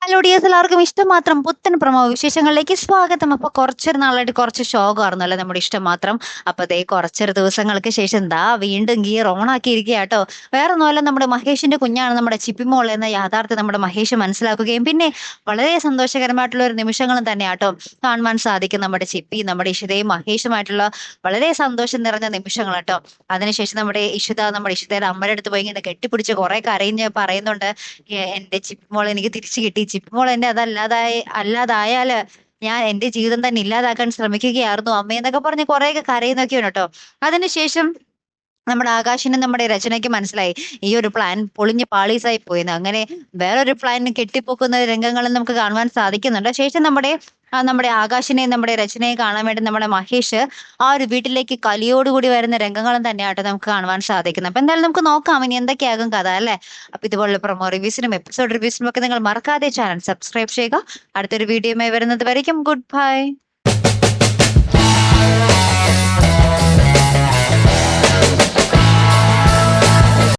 Hello dears, എല്ലാവർക്കും ഇഷ്ടം മാത്രം പുത്തൻ പ്രമോ വിശേഷങ്ങളിലേക്ക് സ്വാഗതം. അപ്പൊ കുറച്ചൊരു നാളായിട്ട് കുറച്ച് ശോകമായിരുന്നല്ലോ നമ്മുടെ ഇഷ്ടം മാത്രം. അപ്പൊ ദേ കുറച്ചൊരു ദിവസങ്ങൾക്ക് ശേഷം ദാ വീണ്ടും ഗിയർ ഓൺ ആക്കിയിരിക്കുക കേട്ടോ. വേറെ ഒന്നുമല്ല, നമ്മുടെ മഹേഷിന്റെ കുഞ്ഞാണ് നമ്മുടെ ചിപ്പിമോൾ എന്ന യാഥാർത്ഥ്യം നമ്മുടെ മഹേഷ് മനസ്സിലാക്കുകയും പിന്നെ വളരെ സന്തോഷകരമായിട്ടുള്ള ഒരു നിമിഷങ്ങളും തന്നെയാട്ടോ കാണുവാൻ സാധിക്കും. നമ്മുടെ ചിപ്പി നമ്മുടെ ഇഷിതയും മഹേഷുമായിട്ടുള്ള വളരെ സന്തോഷം നിറഞ്ഞ നിമിഷങ്ങൾ കേട്ടോ. അതിനുശേഷം നമ്മുടെ ഇഷിതയുടെ അമ്മയുടെ അടുത്ത് പോയി ഇങ്ങനെ കെട്ടിപ്പിടിച്ച് കുറെ കരഞ്ഞ് പറയുന്നുണ്ട്, എന്റെ ചിപ്പിമോൾ എനിക്ക് തിരിച്ചു കിട്ടി. ചിപ്പിമോൾ എന്റെ അല്ലാതായാല് ഞാൻ എന്റെ ജീവിതം തന്നെ ഇല്ലാതാക്കാൻ ശ്രമിക്കുകയായിരുന്നു അമ്മയെന്നൊക്കെ പറഞ്ഞ് കുറെയൊക്കെ കരയുന്നൊക്കെയാണ് കേട്ടോ. അതിനുശേഷം നമ്മുടെ ആകാശിനും നമ്മുടെ രചനയ്ക്ക് മനസ്സിലായി ഈ ഒരു പ്ലാൻ പൊളിഞ്ഞ് പാളീസായി പോയെന്ന്. അങ്ങനെ വേറൊരു പ്ലാൻ കെട്ടിപ്പൊക്കുന്ന രംഗങ്ങളും നമുക്ക് കാണുവാൻ സാധിക്കുന്നുണ്ട്. ശേഷം നമ്മുടെ ആകാശിനെയും നമ്മുടെ രചനയെ കാണാൻ വേണ്ടി നമ്മുടെ മഹേഷ് ആ ഒരു വീട്ടിലേക്ക് കലിയോടുകൂടി വരുന്ന രംഗങ്ങളും തന്നെയാട്ടോ നമുക്ക് കാണുവാൻ സാധിക്കുന്നത്. അപ്പൊ എന്തായാലും നമുക്ക് നോക്കാം ഇനി എന്തൊക്കെയാകും കഥ, അല്ലെ? അപ്പൊ ഇതുപോലുള്ള പ്രൊമോ റിവ്യൂസിനും എപ്പിസോഡ് റിവ്യൂസിനും ഒക്കെ നിങ്ങൾ മറക്കാതെ ചാനൽ സബ്സ്ക്രൈബ് ചെയ്യുക. അടുത്തൊരു വീഡിയോയുമായി വരുന്നത് വരയ്ക്കും ഗുഡ് ബൈ.